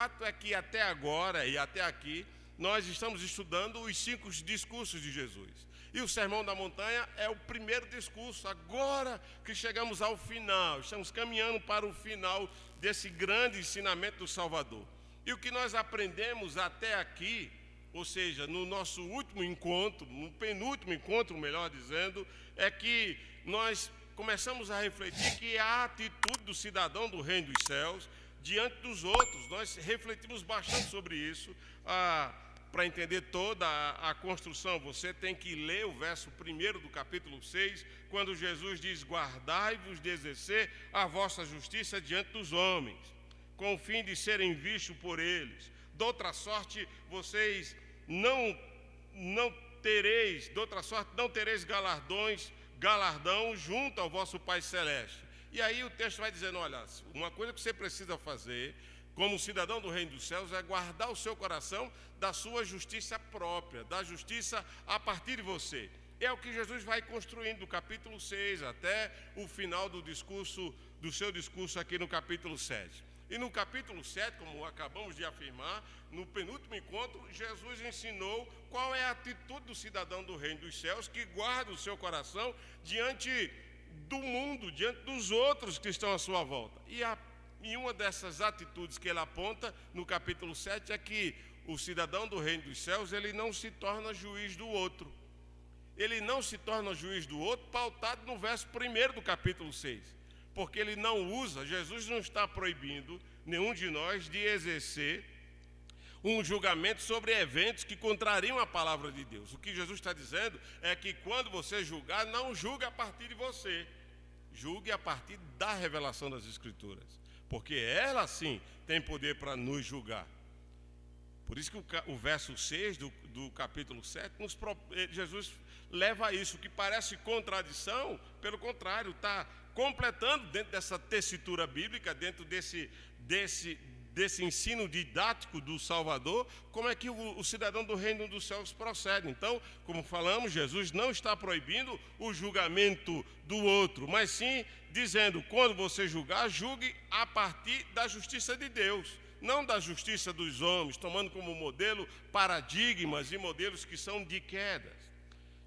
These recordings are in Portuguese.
fato é que até agora e até aqui, nós estamos estudando os 5 discursos de Jesus. E o Sermão da Montanha é o primeiro discurso. Agora que chegamos ao final, estamos caminhando para o final desse grande ensinamento do Salvador. E o que nós aprendemos até aqui, ou seja, no nosso último encontro, no penúltimo encontro, melhor dizendo, é que nós começamos a refletir que a atitude do cidadão do reino dos céus diante dos outros. Nós refletimos bastante sobre isso. Para entender toda a construção, você tem que ler o verso 1 do capítulo 6, quando Jesus diz: guardai-vos de exercer a vossa justiça diante dos homens, com o fim de serem vistos por eles. De outra sorte, vocês não tereis galardão junto ao vosso Pai Celeste. E aí o texto vai dizendo: olha, uma coisa que você precisa fazer como cidadão do reino dos céus é guardar o seu coração da sua justiça própria, da justiça a partir de você. É o que Jesus vai construindo do capítulo 6 até o final do seu discurso aqui no capítulo 7. E no capítulo 7, como acabamos de afirmar, no penúltimo encontro, Jesus ensinou qual é a atitude do cidadão do reino dos céus que guarda o seu coração diante do mundo, diante dos outros que estão à sua volta. E uma dessas atitudes que ele aponta no capítulo 7 é que o cidadão do reino dos céus, ele não se torna juiz do outro. Ele não se torna juiz do outro pautado no verso 1 do capítulo 6. Porque ele não usa, Jesus não está proibindo nenhum de nós de exercer um julgamento sobre eventos que contrariam a palavra de Deus. O que Jesus está dizendo é que quando você julgar, não julgue a partir de você. Julgue a partir da revelação das Escrituras. Porque ela sim tem poder para nos julgar. Por isso que o verso 6 do capítulo 7, Jesus leva a isso, que parece contradição, pelo contrário, está completando dentro dessa tessitura bíblica, dentro desse ensino didático do Salvador, como é que o cidadão do reino dos céus procede. Então, como falamos, Jesus não está proibindo o julgamento do outro, mas sim dizendo: quando você julgar, julgue a partir da justiça de Deus, não da justiça dos homens, tomando como modelo paradigmas e modelos que são de quedas.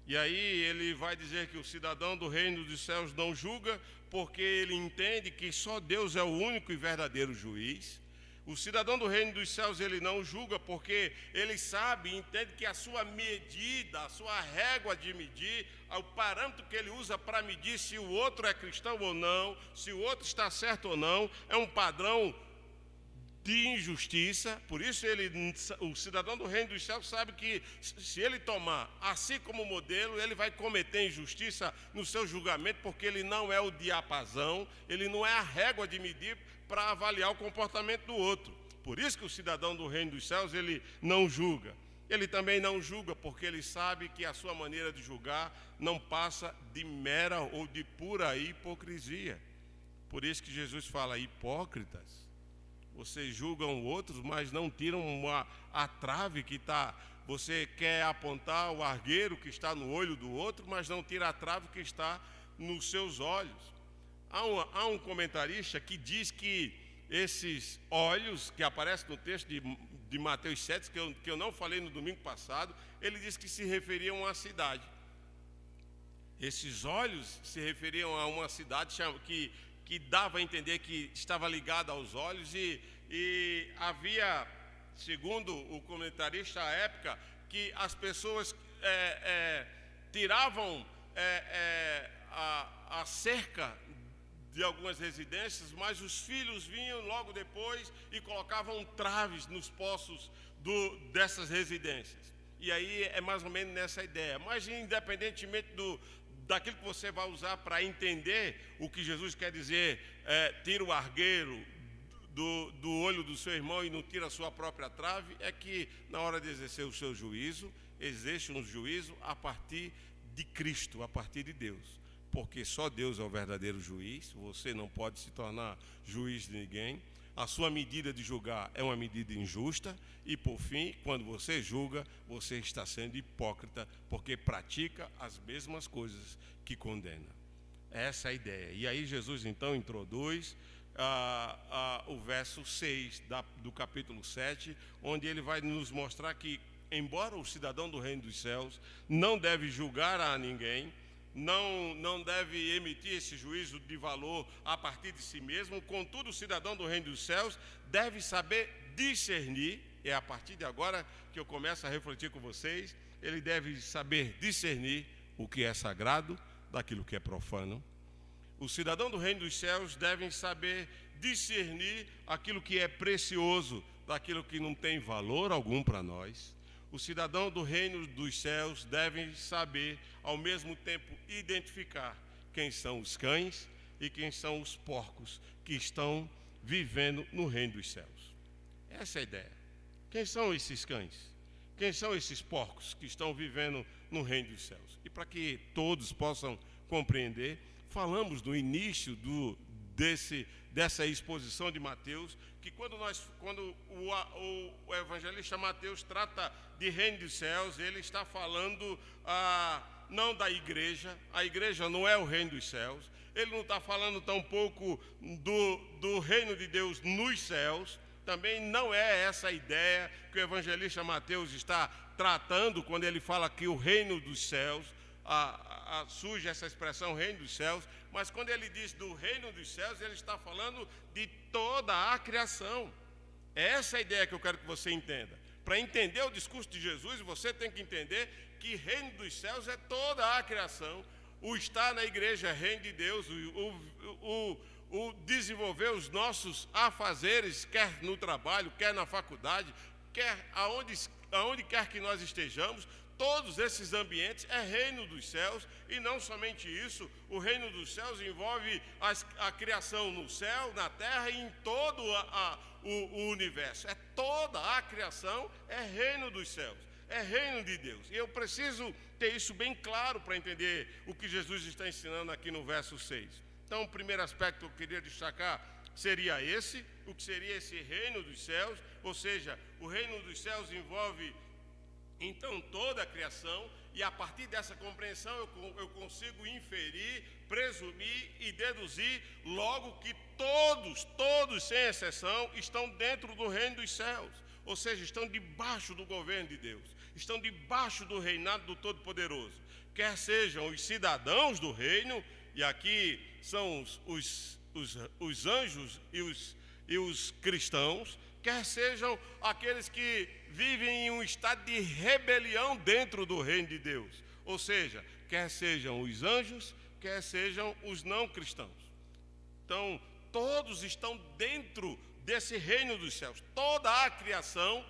E aí ele vai dizer que o cidadão do reino dos céus não julga porque ele entende que só Deus é o único e verdadeiro juiz. O cidadão do reino dos céus, ele não julga porque ele sabe e entende que a sua medida, a sua régua de medir, o parâmetro que ele usa para medir se o outro é cristão ou não, se o outro está certo ou não, é um padrão de injustiça. Por isso o cidadão do reino dos céus sabe que se ele tomar assim como modelo, ele vai cometer injustiça no seu julgamento, porque ele não é o diapasão, ele não é a régua de medir para avaliar o comportamento do outro. Por isso que o cidadão do reino dos céus, ele não julga. Ele também não julga porque ele sabe que a sua maneira de julgar não passa de mera ou de pura hipocrisia. Por isso que Jesus fala: hipócritas, vocês julgam outros, mas não tiram a trave que está. Você quer apontar o argueiro que está no olho do outro, mas não tira a trave que está nos seus olhos. Há um comentarista que diz que esses olhos que aparecem no texto de Mateus 7, que eu não falei no domingo passado, ele diz que se referiam a uma cidade. Esses olhos se referiam a uma cidade que dava a entender que estava ligada aos olhos, e havia, segundo o comentarista à época, que as pessoas tiravam a cerca de algumas residências, mas os filhos vinham logo depois e colocavam traves nos poços dessas residências. E aí é mais ou menos nessa ideia. Mas independentemente daquilo que você vai usar para entender o que Jesus quer dizer, tira o argueiro do olho do seu irmão e não tira a sua própria trave, é que na hora de exercer o seu juízo, existe um juízo a partir de Cristo, a partir de Deus. Porque só Deus é o verdadeiro juiz, você não pode se tornar juiz de ninguém. A sua medida de julgar é uma medida injusta. E por fim, quando você julga, você está sendo hipócrita, porque pratica as mesmas coisas que condena. Essa é a ideia. E aí Jesus então introduz o verso 6 do capítulo 7, onde ele vai nos mostrar que, embora o cidadão do reino dos céus não deve julgar a ninguém, não deve emitir esse juízo de valor a partir de si mesmo, contudo o cidadão do reino dos céus deve saber discernir. É a partir de agora que eu começo a refletir com vocês. Ele deve saber discernir o que é sagrado daquilo que é profano. O cidadão do reino dos céus deve saber discernir aquilo que é precioso daquilo que não tem valor algum para nós. O cidadão do reino dos céus deve saber, ao mesmo tempo, identificar quem são os cães e quem são os porcos que estão vivendo no reino dos céus. Essa é a ideia. Quem são esses cães? Quem são esses porcos que estão vivendo no reino dos céus? E para que todos possam compreender, falamos no início dessa exposição de Mateus, que quando o evangelista Mateus trata de reino dos céus, ele está falando não da igreja. A igreja não é o reino dos céus. Ele não está falando tampouco do reino de Deus nos céus. Também não é essa a ideia que o evangelista Mateus está tratando quando ele fala que o reino dos céus, surge essa expressão reino dos céus, mas quando ele diz do reino dos céus, ele está falando de toda a criação. É essa a ideia que eu quero que você entenda. Para entender o discurso de Jesus, você tem que entender que reino dos céus é toda a criação. O estar na igreja é reino de Deus, o desenvolver os nossos afazeres, quer no trabalho, quer na faculdade, quer aonde quer que nós estejamos, todos esses ambientes é reino dos céus. E não somente isso, o reino dos céus envolve a criação no céu, na terra e em todo o universo. É toda a criação, é reino dos céus, é reino de Deus. E eu preciso ter isso bem claro para entender o que Jesus está ensinando aqui no verso 6. Então, o primeiro aspecto que eu queria destacar seria o que seria esse reino dos céus, ou seja, o reino dos céus envolve então toda a criação, e a partir dessa compreensão eu consigo inferir, presumir e deduzir logo que todos sem exceção estão dentro do reino dos céus, ou seja, estão debaixo do governo de Deus, estão debaixo do reinado do Todo-Poderoso, quer sejam os cidadãos do reino, e aqui são os anjos e os cristãos, quer sejam aqueles que vivem em um estado de rebelião dentro do reino de Deus, ou seja, quer sejam os anjos, quer sejam os não cristãos. Então, todos estão dentro desse reino dos céus. Toda a criação,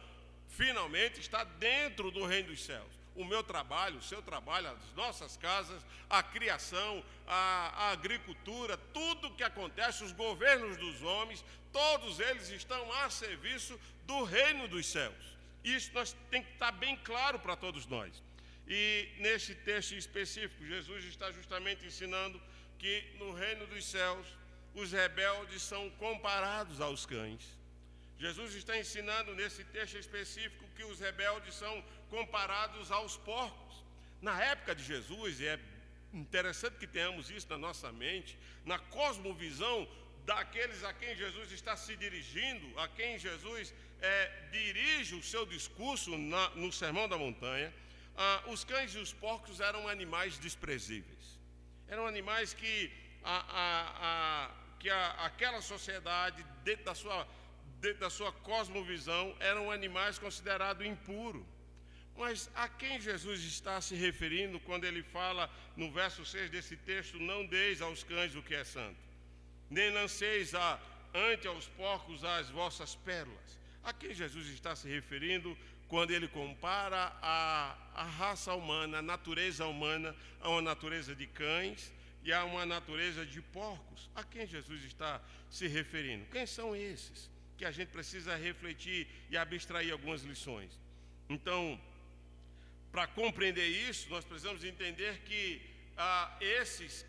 finalmente, está dentro do reino dos céus. O meu trabalho, o seu trabalho, as nossas casas, a criação, a agricultura, tudo o que acontece, os governos dos homens, todos eles estão a serviço do reino dos céus. Isso tem que estar bem claro para todos nós. E nesse texto específico, Jesus está justamente ensinando que no reino dos céus, os rebeldes são comparados aos cães. Jesus está ensinando nesse texto específico que os rebeldes são comparados aos porcos. Na época de Jesus, e é interessante que tenhamos isso na nossa mente, na cosmovisão daqueles a quem Jesus está se dirigindo, a quem Jesus dirige o seu discurso no Sermão da Montanha, os cães e os porcos eram animais desprezíveis. Eram animais que aquela sociedade, dentro da sua cosmovisão, eram animais considerados impuros. Mas a quem Jesus está se referindo quando ele fala no verso 6 desse texto: não deis aos cães o que é santo, nem lanceis ante aos porcos as vossas pérolas? A quem Jesus está se referindo quando ele compara a raça humana, a natureza humana, a uma natureza de cães e a uma natureza de porcos? A quem Jesus está se referindo? Quem são esses? Que a gente precisa refletir e abstrair algumas lições. Então, para compreender isso, nós precisamos entender que esses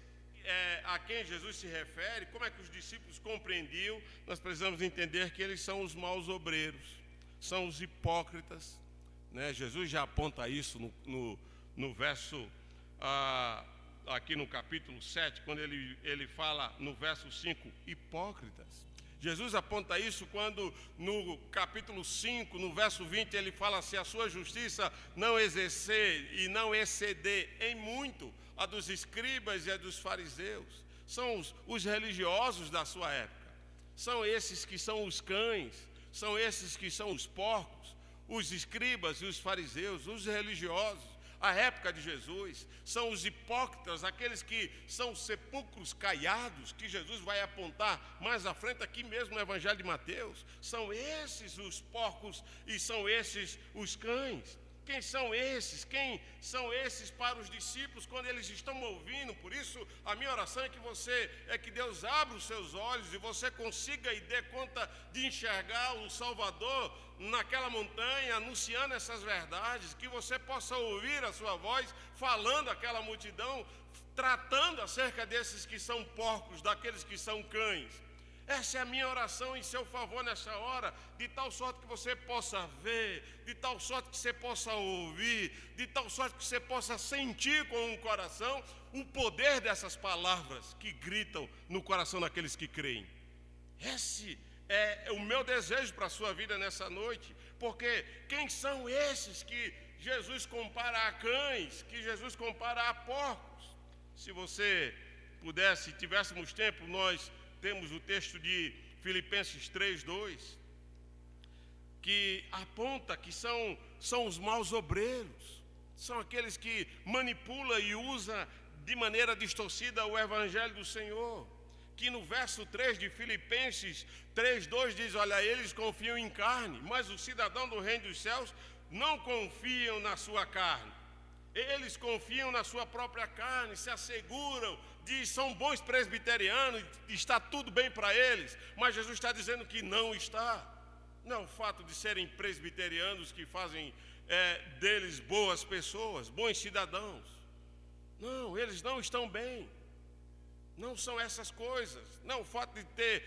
a quem Jesus se refere, como é que os discípulos compreendiam, nós precisamos entender que eles são os maus obreiros, são os hipócritas, né? Jesus já aponta isso no verso aqui no capítulo 7, quando ele fala no verso 5, hipócritas. Jesus aponta isso quando no capítulo 5, no verso 20, ele fala: se a sua justiça não exercer e não exceder em muito a dos escribas e a dos fariseus. São os religiosos da sua época. São esses que são os cães, são esses que são os porcos, os escribas e os fariseus, os religiosos. A época de Jesus são os hipócritas, aqueles que são sepulcros caiados, que Jesus vai apontar mais à frente aqui mesmo no Evangelho de Mateus. São esses os porcos e são esses os cães. Quem são esses? Quem são esses para os discípulos quando eles estão ouvindo? Por isso, a minha oração é que Deus abra os seus olhos e você consiga e dê conta de enxergar o Salvador naquela montanha, anunciando essas verdades, que você possa ouvir a sua voz, falando àquela multidão, tratando acerca desses que são porcos, daqueles que são cães. Essa é a minha oração em seu favor nessa hora, de tal sorte que você possa ver, de tal sorte que você possa ouvir, de tal sorte que você possa sentir com o coração o poder dessas palavras que gritam no coração daqueles que creem. Esse é o meu desejo para a sua vida nessa noite, porque quem são esses que Jesus compara a cães, que Jesus compara a porcos? Se você pudesse, se tivéssemos tempo, nós temos o texto de Filipenses 3:2, que aponta que são os maus obreiros, são aqueles que manipulam e usam de maneira distorcida o Evangelho do Senhor, que no verso 3 de Filipenses 3:2 diz: olha, eles confiam em carne, mas o cidadão do reino dos céus não confiam na sua carne. Eles confiam na sua própria carne, se asseguram de são bons presbiterianos, está tudo bem para eles, mas Jesus está dizendo que não está. Não é o fato de serem presbiterianos que fazem deles boas pessoas, bons cidadãos. Não, eles não estão bem. Não são essas coisas. Não o fato de ter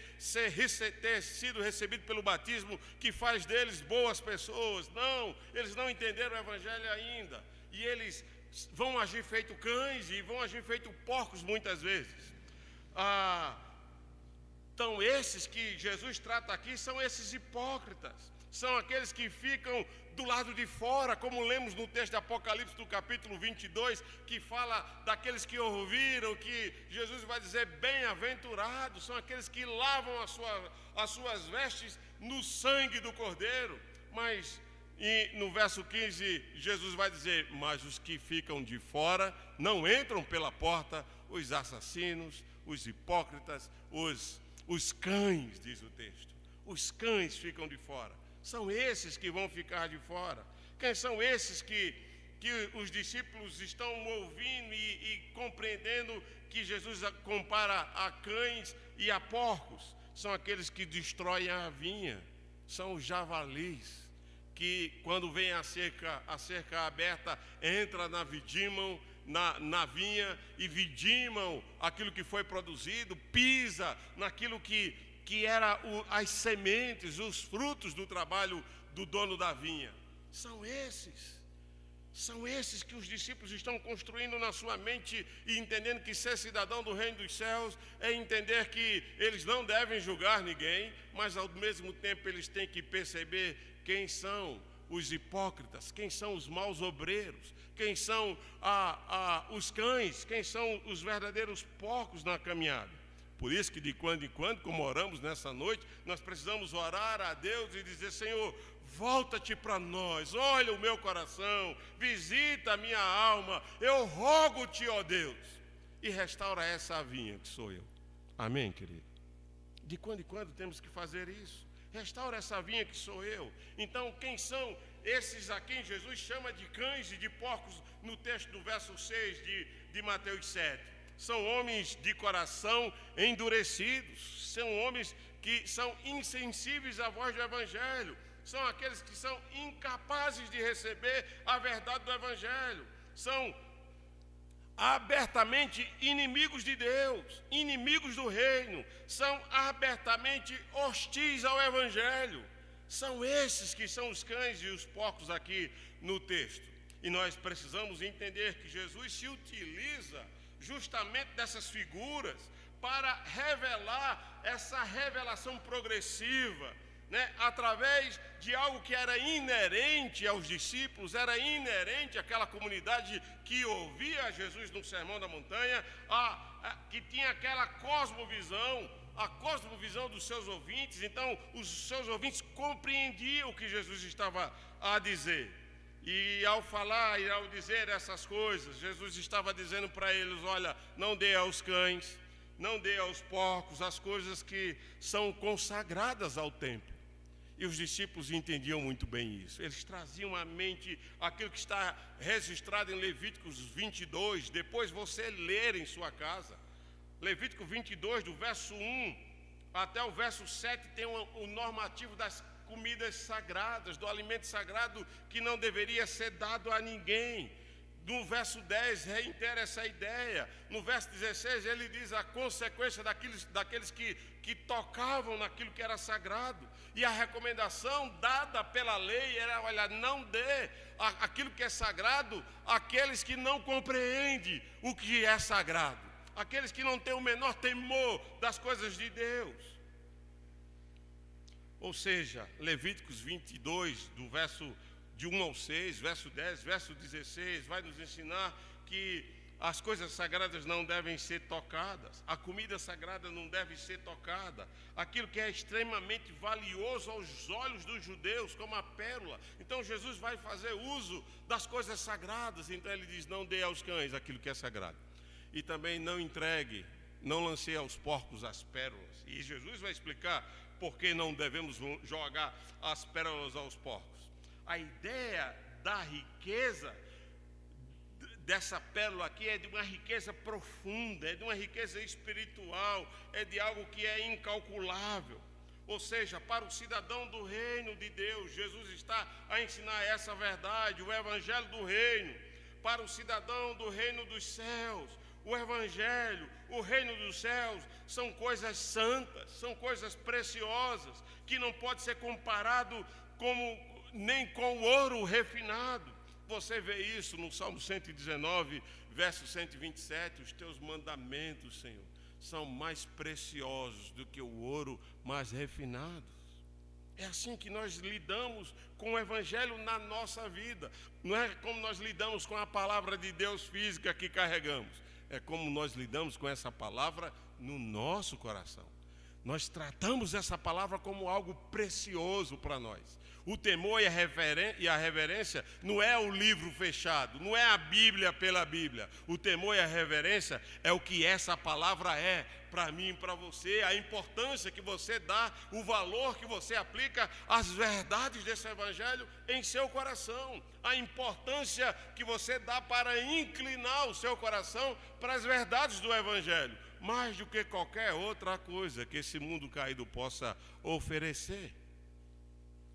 sido recebido pelo batismo que faz deles boas pessoas. Não, eles não entenderam o Evangelho ainda. E eles vão agir feito cães e vão agir feito porcos muitas vezes. Então esses que Jesus trata aqui são esses hipócritas. São aqueles que ficam do lado de fora, como lemos no texto de Apocalipse do capítulo 22, que fala daqueles que ouviram, que Jesus vai dizer bem-aventurados, são aqueles que lavam as suas vestes no sangue do Cordeiro. Mas no verso 15, Jesus vai dizer: mas os que ficam de fora não entram pela porta, os assassinos, os hipócritas, os cães, diz o texto. Os cães ficam de fora. São esses que vão ficar de fora. Quem são esses que os discípulos estão ouvindo e compreendendo que Jesus compara a cães e a porcos? São aqueles que destroem a vinha. São os javalis, que quando vem a cerca aberta, entra na vinha e vidimam aquilo que foi produzido, pisa naquilo que era as sementes, os frutos do trabalho do dono da vinha. São esses que os discípulos estão construindo na sua mente e entendendo que ser cidadão do reino dos céus é entender que eles não devem julgar ninguém, mas ao mesmo tempo eles têm que perceber quem são os hipócritas, quem são os maus obreiros, quem são os cães, quem são os verdadeiros porcos na caminhada. Por isso que de quando em quando, como oramos nessa noite, nós precisamos orar a Deus e dizer: Senhor, volta-te para nós, olha o meu coração, visita a minha alma, eu rogo-te, ó Deus, e restaura essa vinha que sou eu. Amém, querido? De quando em quando temos que fazer isso. Restaura essa vinha que sou eu. Então, quem são esses a quem Jesus chama de cães e de porcos no texto do verso 6 de Mateus 7? São homens de coração endurecidos, são homens que são insensíveis à voz do Evangelho, são aqueles que são incapazes de receber a verdade do Evangelho, são abertamente inimigos de Deus, inimigos do reino, são abertamente hostis ao Evangelho. São esses que são os cães e os porcos aqui no texto. E nós precisamos entender que Jesus se utiliza justamente dessas figuras para revelar essa revelação progressiva, né, através de algo que era inerente aos discípulos, era inerente àquela comunidade que ouvia Jesus no Sermão da Montanha, que tinha aquela cosmovisão, a cosmovisão dos seus ouvintes. Então os seus ouvintes compreendiam o que Jesus estava a dizer. E ao falar e ao dizer essas coisas, Jesus estava dizendo para eles: olha, não dê aos cães, não dê aos porcos as coisas que são consagradas ao templo. E os discípulos entendiam muito bem isso. Eles traziam à mente aquilo que está registrado em Levíticos 22. Depois você ler em sua casa. Levítico 22, do verso 1 até o verso 7, tem o normativo das comidas sagradas, do alimento sagrado que não deveria ser dado a ninguém. No verso 10 reitera essa ideia. No verso 16 ele diz a consequência daqueles que tocavam naquilo que era sagrado. E a recomendação dada pela lei era: olha, não dê aquilo que é sagrado àqueles que não compreendem o que é sagrado, aqueles que não têm o menor temor das coisas de Deus. Ou seja, Levíticos 22, do verso de 1 ao 6, verso 10, verso 16, vai nos ensinar que as coisas sagradas não devem ser tocadas, a comida sagrada não deve ser tocada, aquilo que é extremamente valioso aos olhos dos judeus, como a pérola. Então Jesus vai fazer uso das coisas sagradas. Então ele diz: não dê aos cães aquilo que é sagrado, e também não entregue, não lance aos porcos as pérolas. E Jesus vai explicar por que não devemos jogar as pérolas aos porcos. A ideia da riqueza dessa pérola aqui é de uma riqueza profunda, é de uma riqueza espiritual, é de algo que é incalculável. Ou seja, para o cidadão do reino de Deus, Jesus está a ensinar essa verdade, o evangelho do reino. Para o cidadão do reino dos céus, o evangelho, o reino dos céus são coisas santas, são coisas preciosas, que não pode ser comparado nem com o ouro refinado. Você vê isso no Salmo 119, verso 127, os teus mandamentos, Senhor, são mais preciosos do que o ouro mais refinado. É assim que nós lidamos com o evangelho na nossa vida. Não é como nós lidamos com a palavra de Deus física que carregamos, é como nós lidamos com essa palavra no nosso coração. Nós tratamos essa palavra como algo precioso para nós. O temor e a reverência não é o livro fechado, não é a Bíblia pela Bíblia. O temor e a reverência é o que essa palavra é para mim e para você, a importância que você dá, o valor que você aplica às verdades desse evangelho em seu coração, a importância que você dá para inclinar o seu coração para as verdades do evangelho, mais do que qualquer outra coisa que esse mundo caído possa oferecer.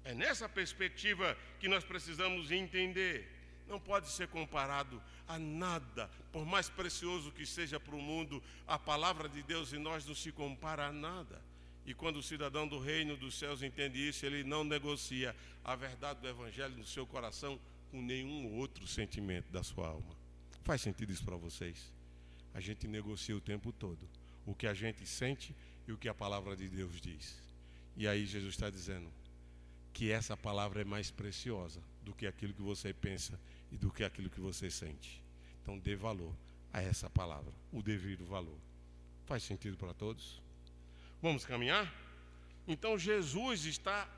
É nessa perspectiva que nós precisamos entender. Não pode ser comparado a nada, por mais precioso que seja para o mundo, a palavra de Deus em nós não se compara a nada. E quando o cidadão do reino dos céus entende isso, ele não negocia a verdade do evangelho no seu coração com nenhum outro sentimento da sua alma. Faz sentido isso para vocês? A gente negocia o tempo todo o que a gente sente e o que a palavra de Deus diz. E aí Jesus está dizendo que essa palavra é mais preciosa do que aquilo que você pensa e do que aquilo que você sente. Então dê valor a essa palavra, o devido valor. Faz sentido para todos? Vamos caminhar? Então Jesus está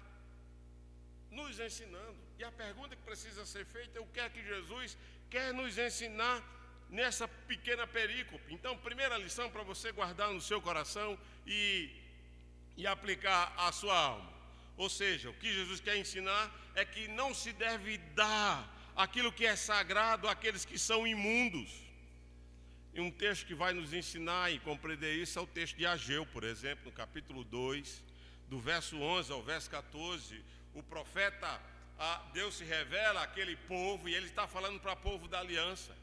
nos ensinando. E a pergunta que precisa ser feita é: o que é que Jesus quer nos ensinar nessa pequena perícope? Então, primeira lição para você guardar no seu coração e aplicar à sua alma. Ou seja, o que Jesus quer ensinar é que não se deve dar aquilo que é sagrado àqueles que são imundos. E um texto que vai nos ensinar e compreender isso é o texto de Ageu, por exemplo, no capítulo 2, do verso 11 ao verso 14. O profeta, Deus se revela àquele povo e ele está falando para o povo da aliança.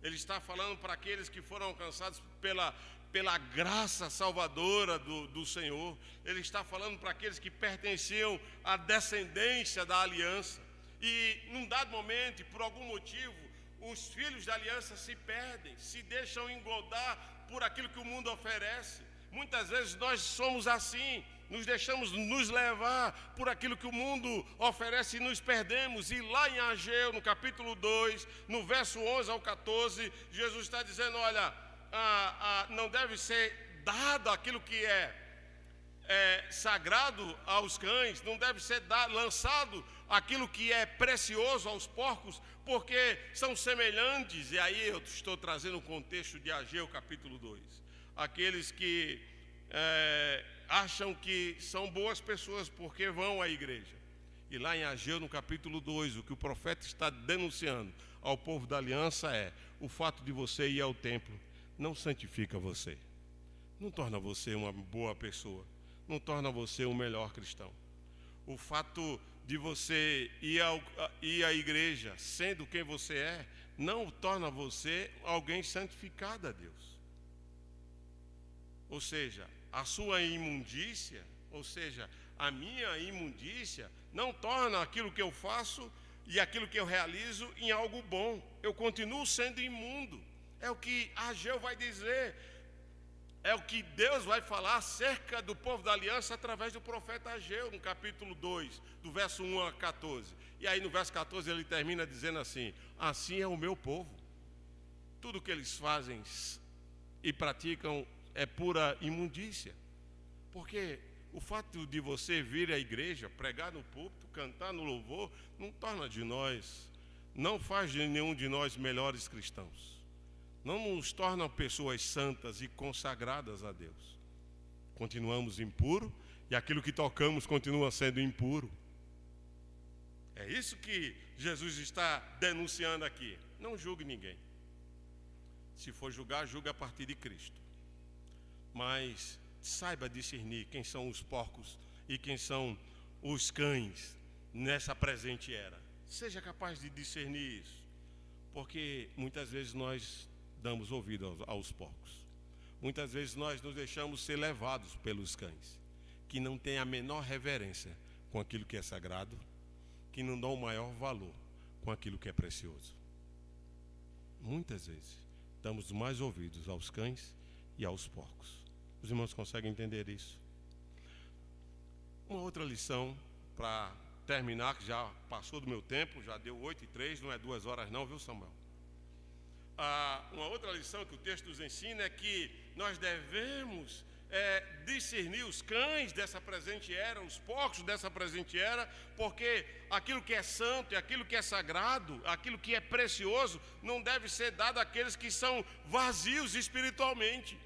Ele está falando para aqueles que foram alcançados pela graça salvadora do Senhor. Ele está falando para aqueles que pertenciam à descendência da aliança. E num dado momento, por algum motivo, os filhos da aliança se perdem, se deixam engodar por aquilo que o mundo oferece. Muitas vezes nós somos assim, nos deixamos nos levar por aquilo que o mundo oferece e nos perdemos. E lá em Ageu, no capítulo 2, no verso 11 ao 14, Jesus está dizendo, olha, não deve ser dado aquilo que é sagrado aos cães, não deve ser lançado aquilo que é precioso aos porcos, porque são semelhantes. E aí eu estou trazendo o contexto de Ageu capítulo 2. Aqueles que acham que são boas pessoas porque vão à igreja. E lá em Ageu no capítulo 2, o que o profeta está denunciando ao povo da aliança é: o fato de você ir ao templo não santifica você, não torna você uma boa pessoa, não torna você um melhor cristão. O fato de você ir à igreja sendo quem você é, não torna você alguém santificado a Deus. Ou seja, a sua imundícia, ou seja, a minha imundícia, não torna aquilo que eu faço e aquilo que eu realizo em algo bom. Eu continuo sendo imundo. É o que Ageu vai dizer. É o que Deus vai falar acerca do povo da aliança através do profeta Ageu, no capítulo 2, do verso 1 a 14. E aí no verso 14 ele termina dizendo assim: assim é o meu povo. Tudo que eles fazem e praticam é pura imundícia. Porque o fato de você vir à igreja, pregar no púlpito, cantar no louvor, não faz de nenhum de nós melhores cristãos. Não nos torna pessoas santas e consagradas a Deus. Continuamos impuros e aquilo que tocamos continua sendo impuro. É isso que Jesus está denunciando aqui. Não julgue ninguém. Se for julgar, julgue a partir de Cristo. Mas saiba discernir quem são os porcos e quem são os cães nessa presente era. Seja capaz de discernir isso, porque muitas vezes nós damos ouvido aos porcos. Muitas vezes nós nos deixamos ser levados pelos cães, que não têm a menor reverência com aquilo que é sagrado, que não dão o maior valor com aquilo que é precioso. Muitas vezes damos mais ouvidos aos cães e aos porcos. Os irmãos conseguem entender isso? Uma outra lição para terminar, que já passou do meu tempo, já deu 8h03, não é 2 horas não, viu, Samuel? Uma outra lição que o texto nos ensina é que nós devemos discernir os cães dessa presente era, os porcos dessa presente era, porque aquilo que é santo e aquilo que é sagrado, aquilo que é precioso, não deve ser dado àqueles que são vazios espiritualmente.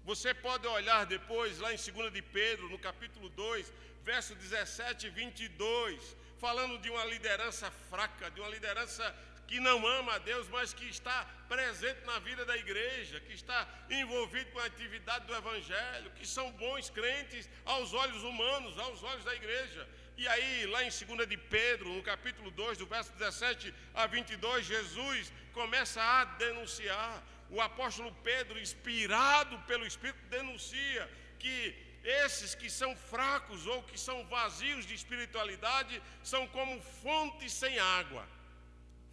Você pode olhar depois lá em 2 de Pedro, no capítulo 2, verso 17 e 22, falando de uma liderança fraca, de uma liderança que não ama a Deus, mas que está presente na vida da igreja, que está envolvido com a atividade do evangelho, que são bons crentes aos olhos humanos, aos olhos da igreja. E aí, lá em 2 de Pedro, no capítulo 2, do verso 17 a 22, Jesus começa a denunciar. O apóstolo Pedro, inspirado pelo Espírito, denuncia que esses que são fracos ou que são vazios de espiritualidade são como fontes sem água.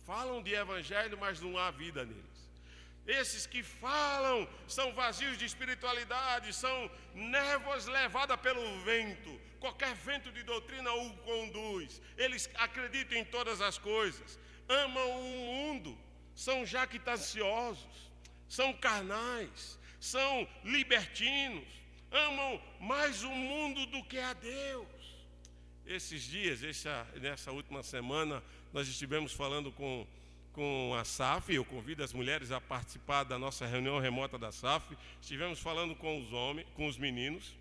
Falam de evangelho, mas não há vida neles. Esses que falam são vazios de espiritualidade, são névoas levadas pelo vento. Qualquer vento de doutrina o conduz. Eles acreditam em todas as coisas, amam o mundo, são jactanciosos, são carnais, são libertinos, amam mais o mundo do que a Deus. Esses dias, nessa última semana, nós estivemos falando com a SAF. Eu convido as mulheres a participar da nossa reunião remota da SAF. Estivemos falando com os homens, com os meninos,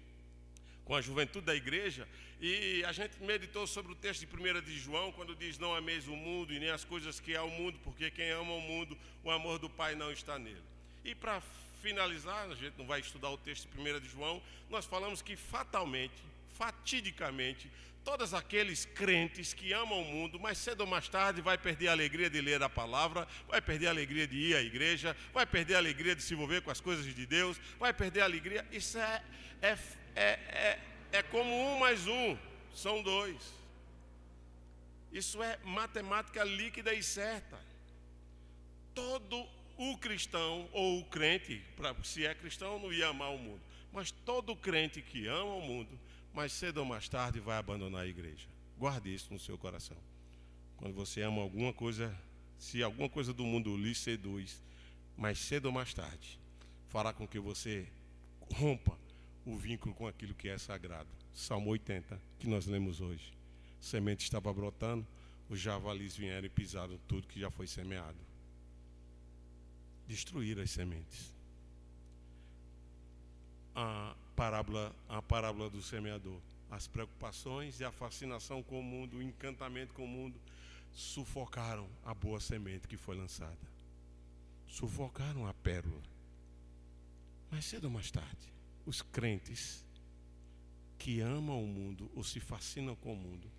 com a juventude da igreja, e a gente meditou sobre o texto de 1 de João, quando diz: não ameis o mundo e nem as coisas que há o mundo, porque quem ama o mundo, o amor do Pai não está nele. E para finalizar, a gente não vai estudar o texto de 1 de João, nós falamos que fatidicamente, todos aqueles crentes que amam o mundo, mais cedo ou mais tarde vai perder a alegria de ler a palavra, vai perder a alegria de ir à igreja, vai perder a alegria de se envolver com as coisas de Deus, vai perder a alegria. Isso é como 1 mais 1, são 2. Isso é matemática líquida e certa. todo o cristão ou o crente, se é cristão, não ia amar o mundo, mas todo crente que ama o mundo, mais cedo ou mais tarde vai abandonar a igreja. Guarde isso no seu coração. Quando você ama alguma coisa, se alguma coisa do mundo lhe seduz, mais cedo ou mais tarde fará com que você rompa o vínculo com aquilo que é sagrado. Salmo 80, que nós lemos hoje. A semente estava brotando, os javalis vieram e pisaram tudo que já foi semeado. Destruir as sementes. A parábola do semeador. As preocupações e a fascinação com o mundo, o encantamento com o mundo, sufocaram a boa semente que foi lançada. Sufocaram a pérola. Mais cedo ou mais tarde, os crentes que amam o mundo ou se fascinam com o mundo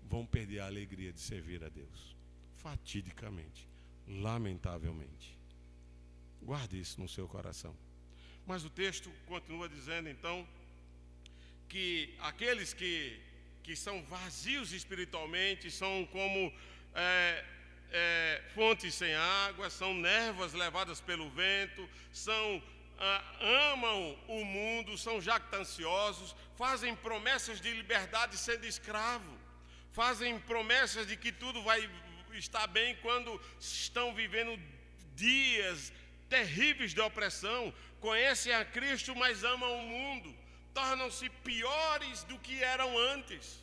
vão perder a alegria de servir a Deus. Fatidicamente, lamentavelmente. Guarde isso no seu coração. Mas o texto continua dizendo então que aqueles que são vazios espiritualmente são como fontes sem água, são névoas levadas pelo vento, amam o mundo, são jactanciosos, fazem promessas de liberdade sendo escravo, fazem promessas de que tudo vai estar bem quando estão vivendo dias terríveis de opressão, conhecem a Cristo, mas amam o mundo, tornam-se piores do que eram antes,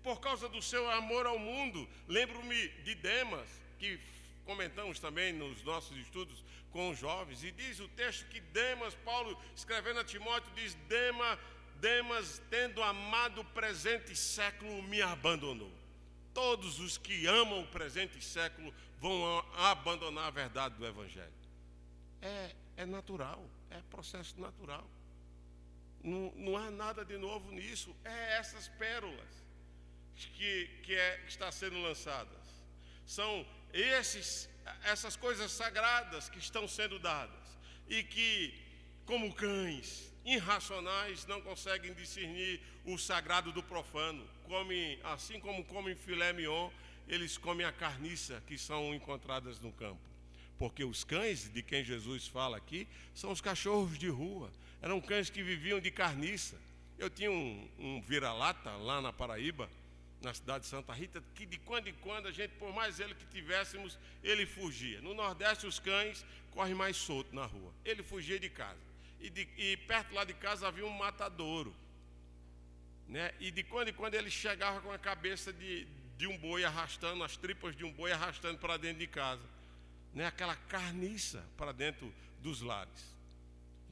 por causa do seu amor ao mundo. Lembro-me de Demas, que comentamos também nos nossos estudos com os jovens, e diz o texto que Demas, Paulo escrevendo a Timóteo, diz: Demas, tendo amado o presente século, me abandonou. Todos os que amam o presente século vão abandonar a verdade do Evangelho. É natural, é processo natural. Não há nada de novo nisso. É essas pérolas que está sendo lançadas. São essas coisas sagradas que estão sendo dadas e que, como cães irracionais, não conseguem discernir o sagrado do profano. Assim como comem filé mignon, eles comem a carniça que são encontradas no campo. Porque os cães de quem Jesus fala aqui são os cachorros de rua. Eram cães que viviam de carniça. Eu tinha um vira-lata lá na Paraíba, na cidade de Santa Rita, que de quando em quando a gente, por mais ele que tivéssemos, ele fugia. No Nordeste os cães correm mais solto na rua. Ele fugia de casa. E perto lá de casa havia um matadouro, né? E de quando em quando ele chegava com a cabeça de um boi arrastando, as tripas de um boi arrastando para dentro de casa, né? Aquela carniça para dentro dos lares.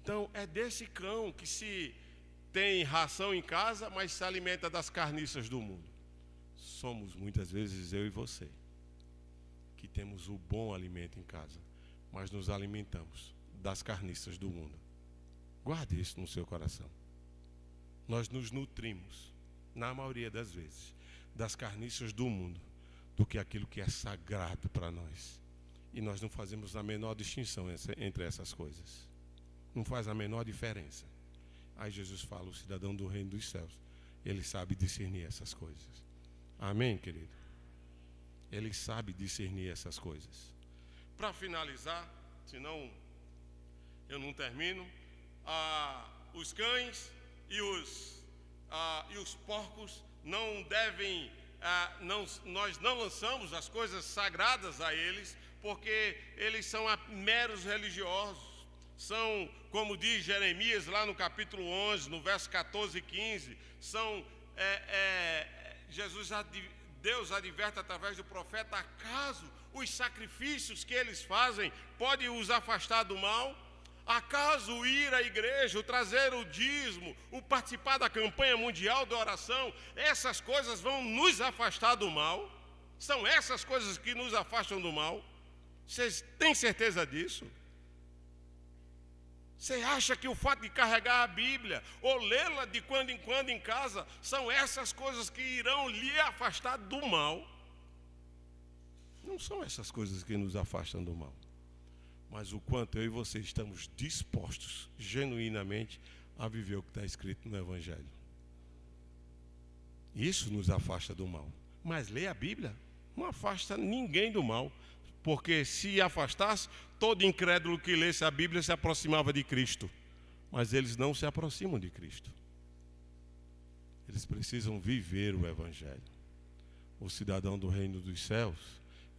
Então é desse cão que se tem ração em casa, mas se alimenta das carniças do mundo. Somos muitas vezes eu e você, que temos o bom alimento em casa, mas nos alimentamos das carniças do mundo. Guarde isso no seu coração. Nós nos nutrimos, na maioria das vezes, das carniças do mundo, do que aquilo que é sagrado para nós. E nós não fazemos a menor distinção entre essas coisas. Não faz a menor diferença. Aí Jesus fala: o cidadão do reino dos céus, ele sabe discernir essas coisas. Amém, querido? Ele sabe discernir essas coisas. Para finalizar, senão eu não termino, os cães e os porcos não devem, nós não lançamos as coisas sagradas a eles, porque eles são meros religiosos. São, como diz Jeremias lá no capítulo 11, no verso 14 e 15, Deus adverte através do profeta: acaso os sacrifícios que eles fazem podem os afastar do mal? Acaso ir à igreja, o trazer o dízimo, o participar da campanha mundial de oração, essas coisas vão nos afastar do mal? São essas coisas que nos afastam do mal? Vocês têm certeza disso? Você acha que o fato de carregar a Bíblia ou lê-la de quando em quando em casa são essas coisas que irão lhe afastar do mal? Não são essas coisas que nos afastam do mal, mas o quanto eu e você estamos dispostos genuinamente a viver o que está escrito no Evangelho. Isso nos afasta do mal. Mas ler a Bíblia não afasta ninguém do mal. porque se afastasse, todo incrédulo que lesse a Bíblia se aproximava de Cristo. Mas eles não se aproximam de Cristo. Eles precisam viver o Evangelho. O cidadão do reino dos céus,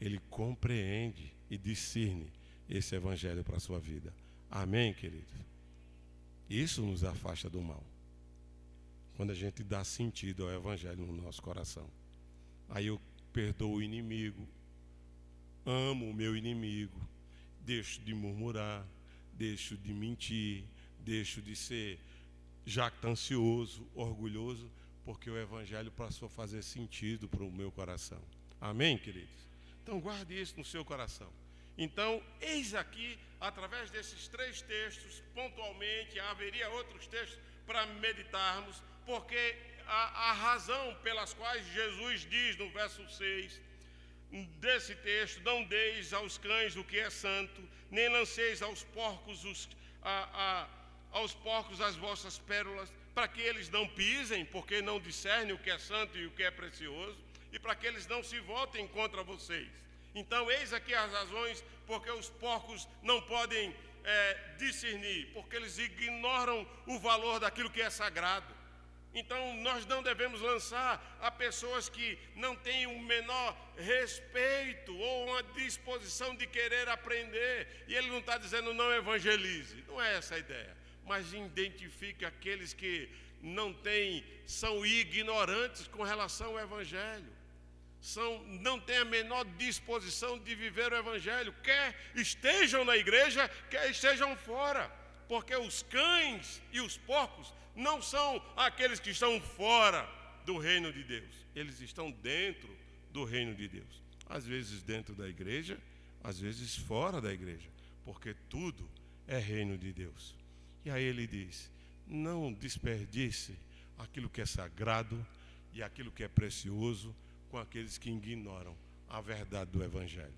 ele compreende e discerne esse Evangelho para a sua vida. Amém, querido? Isso nos afasta do mal. Quando a gente dá sentido ao Evangelho no nosso coração. Aí eu perdoo o inimigo, amo o meu inimigo, deixo de murmurar, deixo de mentir, deixo de ser jactancioso, orgulhoso, porque o Evangelho passou a fazer sentido para o meu coração. Amém, queridos? Então guarde isso no seu coração. Então, eis aqui, através desses 3 textos, pontualmente, haveria outros textos para meditarmos, porque a razão pelas quais Jesus diz no verso 6 desse texto: não deis aos cães o que é santo, nem lanceis aos porcos as vossas pérolas, para que eles não pisem, porque não discernem o que é santo e o que é precioso, e para que eles não se voltem contra vocês. Então, eis aqui as razões porque os porcos não podem discernir, porque eles ignoram o valor daquilo que é sagrado. Então, nós não devemos lançar a pessoas que não têm o menor respeito ou uma disposição de querer aprender. E ele não está dizendo não evangelize, não é essa a ideia. Mas identifique aqueles que são ignorantes com relação ao Evangelho. Não têm a menor disposição de viver o Evangelho, quer estejam na igreja, quer estejam fora. Porque os cães e os porcos não são aqueles que estão fora do reino de Deus. Eles estão dentro do reino de Deus. Às vezes dentro da igreja, às vezes fora da igreja. Porque tudo é reino de Deus. E aí ele diz: não desperdice aquilo que é sagrado e aquilo que é precioso com aqueles que ignoram a verdade do Evangelho.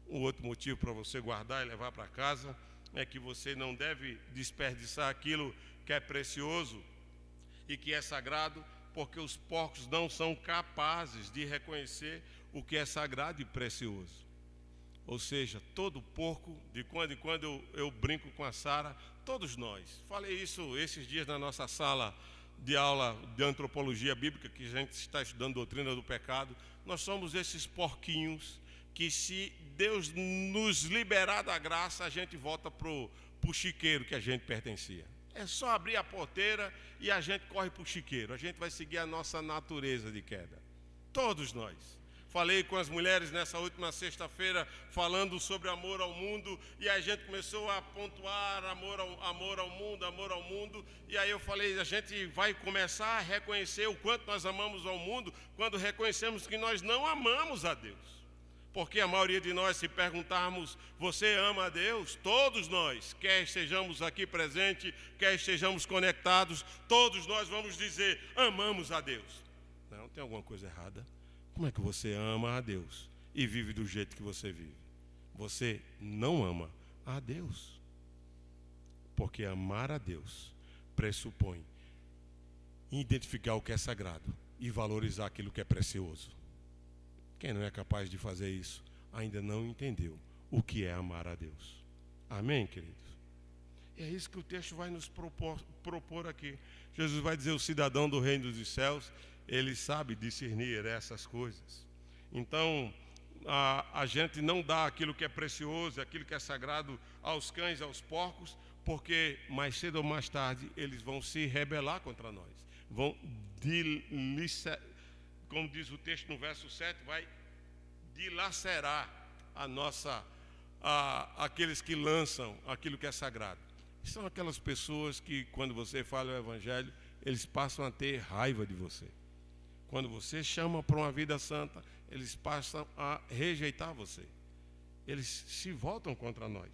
Um outro motivo para você guardar e levar para casa é que você não deve desperdiçar aquilo que é precioso e que é sagrado, porque os porcos não são capazes de reconhecer o que é sagrado e precioso. Ou seja, todo porco, de quando em quando eu brinco com a Sara, todos nós, falei isso esses dias na nossa sala de aula de antropologia bíblica, que a gente está estudando doutrina do pecado, nós somos esses porquinhos que, se Deus nos liberar da graça, a gente volta para o chiqueiro que a gente pertencia. É só abrir a porteira e a gente corre para o chiqueiro. A gente vai seguir a nossa natureza de queda. Todos nós. Falei com as mulheres nessa última sexta-feira, falando sobre amor ao mundo, e a gente começou a pontuar amor ao mundo, e aí eu falei: a gente vai começar a reconhecer o quanto nós amamos ao mundo, quando reconhecemos que nós não amamos a Deus. Porque a maioria de nós, se perguntarmos: você ama a Deus? Todos nós, quer estejamos aqui presentes, quer estejamos conectados, todos nós vamos dizer: amamos a Deus. Não, tem alguma coisa errada. Como é que você ama a Deus e vive do jeito que você vive? Você não ama a Deus. Porque amar a Deus pressupõe identificar o que é sagrado e valorizar aquilo que é precioso. Quem não é capaz de fazer isso ainda não entendeu o que é amar a Deus. Amém, queridos? E é isso que o texto vai nos propor aqui. Jesus vai dizer: o cidadão do reino dos céus, ele sabe discernir essas coisas. Então, a gente não dá aquilo que é precioso, aquilo que é sagrado aos cães, aos porcos, porque mais cedo ou mais tarde eles vão se rebelar contra nós. Vão, como diz o texto no verso 7, vai dilacerar aqueles que lançam aquilo que é sagrado. São aquelas pessoas que, quando você fala o Evangelho, eles passam a ter raiva de você. Quando você chama para uma vida santa, eles passam a rejeitar você. Eles se voltam contra nós.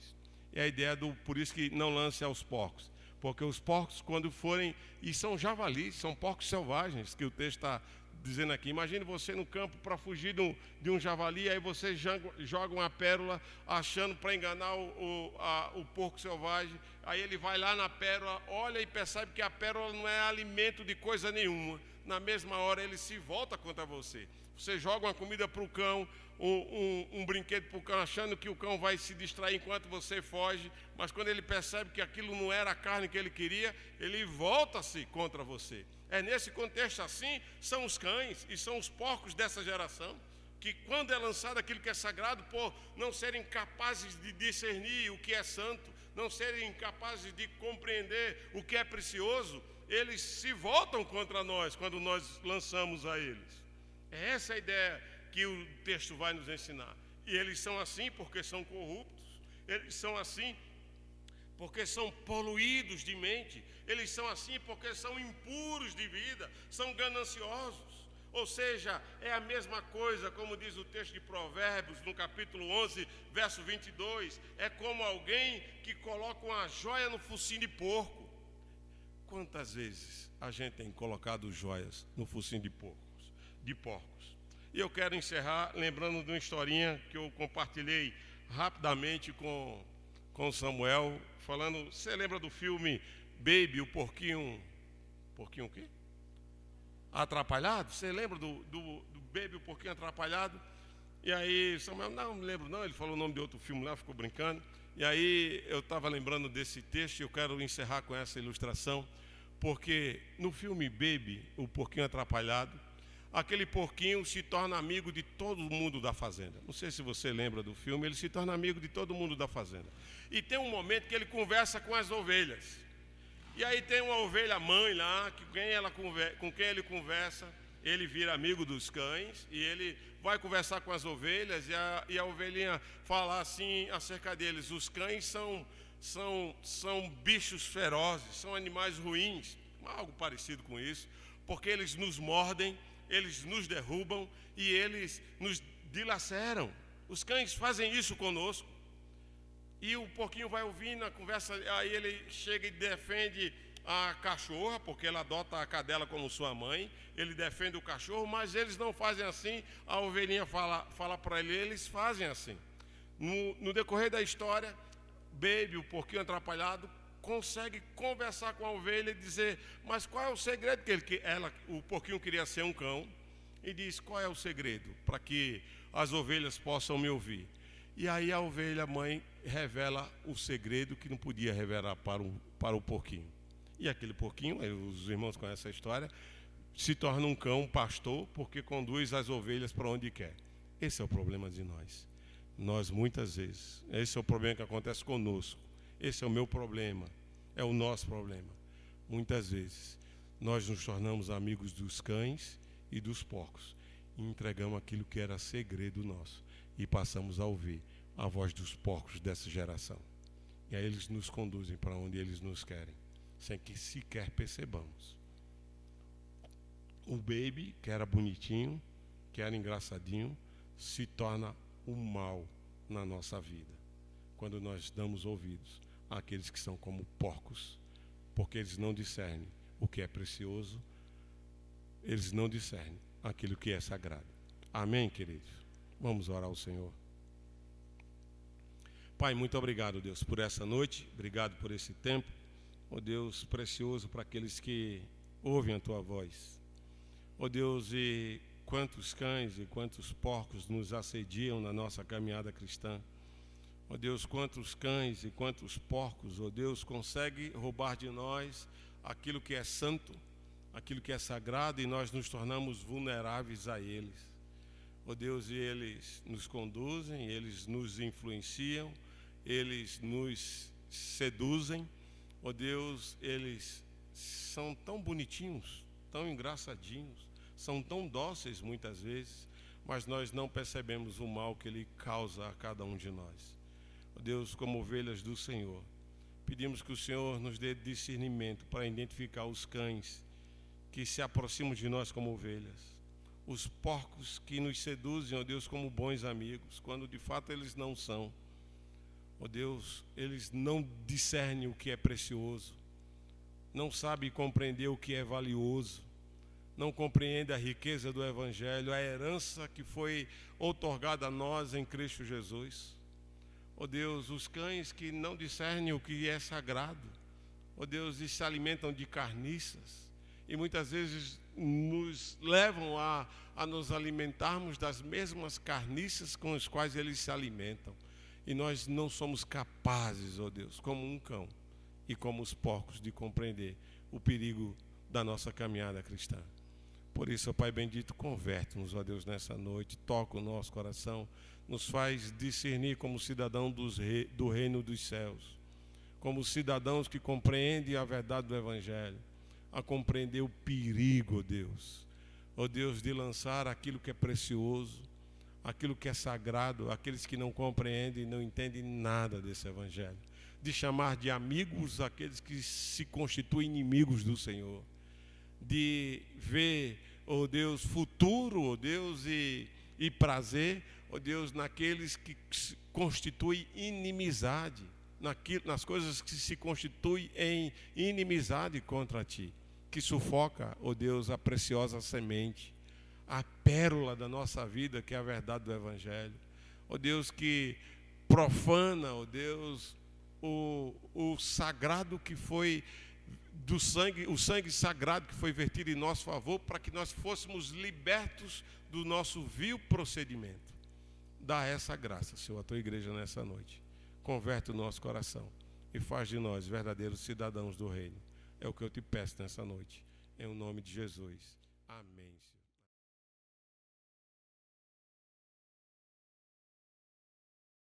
É a ideia por isso que não lance aos porcos. Porque os porcos, quando forem, e são javalis, são porcos selvagens, que o texto está dizendo aqui. Imagine você no campo para fugir de um javali, aí você joga uma pérola achando para enganar o porco selvagem. Aí ele vai lá na pérola, olha e percebe que a pérola não é alimento de coisa nenhuma. Na mesma hora ele se volta contra você. Você joga uma comida para o cão, um brinquedo para o cão, achando que o cão vai se distrair enquanto você foge, mas quando ele percebe que aquilo não era a carne que ele queria, ele volta-se contra você. É nesse contexto assim, são os cães e são os porcos dessa geração, que quando é lançado aquilo que é sagrado, por não serem capazes de discernir o que é santo, não serem capazes de compreender o que é precioso, eles se voltam contra nós quando nós lançamos a eles. É essa a ideia que o texto vai nos ensinar. E eles são assim porque são corruptos, eles são assim porque são poluídos de mente, eles são assim porque são impuros de vida, são gananciosos. Ou seja, é a mesma coisa, como diz o texto de Provérbios, no capítulo 11, verso 22, é como alguém que coloca uma joia no focinho de porco. Quantas vezes a gente tem colocado joias no focinho de porcos? E eu quero encerrar lembrando de uma historinha que eu compartilhei rapidamente com Samuel, falando, você lembra do filme Baby, o porquinho o quê? Atrapalhado? Você lembra do Baby, o porquinho atrapalhado? E aí Samuel, não me lembro não, ele falou o nome de outro filme lá, ficou brincando. E aí eu estava lembrando desse texto e eu quero encerrar com essa ilustração, porque no filme Baby, o porquinho atrapalhado, aquele porquinho se torna amigo de todo mundo da fazenda. Não sei se você lembra do filme, ele se torna amigo de todo mundo da fazenda. E tem um momento que ele conversa com as ovelhas. E aí tem uma ovelha mãe lá, com quem ele conversa, ele vira amigo dos cães, e ele vai conversar com as ovelhas, e a ovelhinha fala assim acerca deles, os cães são bichos ferozes, são animais ruins, algo parecido com isso, porque eles nos mordem, eles nos derrubam e eles nos dilaceram. Os cães fazem isso conosco. E o porquinho vai ouvindo a conversa, aí ele chega e defende a cachorra, porque ela adota a cadela como sua mãe, ele defende o cachorro, mas eles não fazem assim, a ovelhinha fala para ele, eles fazem assim. No decorrer da história, Baby, o porquinho atrapalhado, consegue conversar com a ovelha e dizer, mas qual é o segredo que o porquinho queria ser um cão, e diz, qual é o segredo para que as ovelhas possam me ouvir? E aí a ovelha mãe revela o segredo que não podia revelar para o porquinho. E aquele porquinho, os irmãos conhecem a história, se torna um cão, um pastor, porque conduz as ovelhas para onde quer. Esse é o problema de nós. Nós muitas vezes, esse é o problema que acontece conosco. Esse é o meu problema, é o nosso problema. Muitas vezes nós nos tornamos amigos dos cães e dos porcos e entregamos aquilo que era segredo nosso e passamos a ouvir a voz dos porcos dessa geração. E aí eles nos conduzem para onde eles nos querem, sem que sequer percebamos. O Baby, que era bonitinho, que era engraçadinho, se torna o mal na nossa vida, quando nós damos ouvidos àqueles que são como porcos, porque eles não discernem o que é precioso, eles não discernem aquilo que é sagrado. Amém, queridos? Vamos orar ao Senhor. Pai, muito obrigado, Deus, por essa noite, obrigado por esse tempo, ó Deus, precioso para aqueles que ouvem a Tua voz. Ó Deus, e quantos cães e quantos porcos nos assediam na nossa caminhada cristã. Ó Deus, quantos cães e quantos porcos, ó Deus, conseguem roubar de nós aquilo que é santo, aquilo que é sagrado, e nós nos tornamos vulneráveis a eles. Ó Deus, e eles nos conduzem, eles nos influenciam, eles nos seduzem. Ó Deus, eles são tão bonitinhos, tão engraçadinhos, são tão dóceis muitas vezes, mas nós não percebemos o mal que ele causa a cada um de nós. Ó Deus, como ovelhas do Senhor, pedimos que o Senhor nos dê discernimento para identificar os cães que se aproximam de nós como ovelhas, os porcos que nos seduzem, ó Deus, como bons amigos, quando de fato eles não são. Ó Deus, eles não discernem o que é precioso, não sabem compreender o que é valioso, não compreendem a riqueza do Evangelho, a herança que foi outorgada a nós em Cristo Jesus. Ó Deus, os cães que não discernem o que é sagrado, ó Deus, e se alimentam de carniças, e muitas vezes nos levam a nos alimentarmos das mesmas carniças com as quais eles se alimentam. E nós não somos capazes, ó Deus, como um cão e como os porcos, de compreender o perigo da nossa caminhada cristã. Por isso, ó Pai bendito, converte-nos, ó Deus, nessa noite, toca o nosso coração, nos faz discernir como cidadão do reino dos céus, como cidadãos que compreendem a verdade do Evangelho, a compreender o perigo, ó Deus, de lançar aquilo que é precioso, aquilo que é sagrado, aqueles que não compreendem e não entendem nada desse Evangelho, de chamar de amigos aqueles que se constituem inimigos do Senhor, de ver, ó Deus, futuro, ó Deus, e prazer, ó Deus, naqueles que se constituem inimizade, nas coisas que se constituem em inimizade contra Ti, que sufoca, ó Deus, a preciosa semente, a pérola da nossa vida, que é a verdade do Evangelho, ó Deus, que profana, ó Deus, o sagrado que foi do sangue, o sangue sagrado que foi vertido em nosso favor, para que nós fôssemos libertos do nosso vil procedimento. Dá essa graça, Senhor, à Tua igreja nessa noite. Converte o nosso coração e faz de nós verdadeiros cidadãos do reino. É o que eu te peço nessa noite, em nome de Jesus. Amém, Senhor.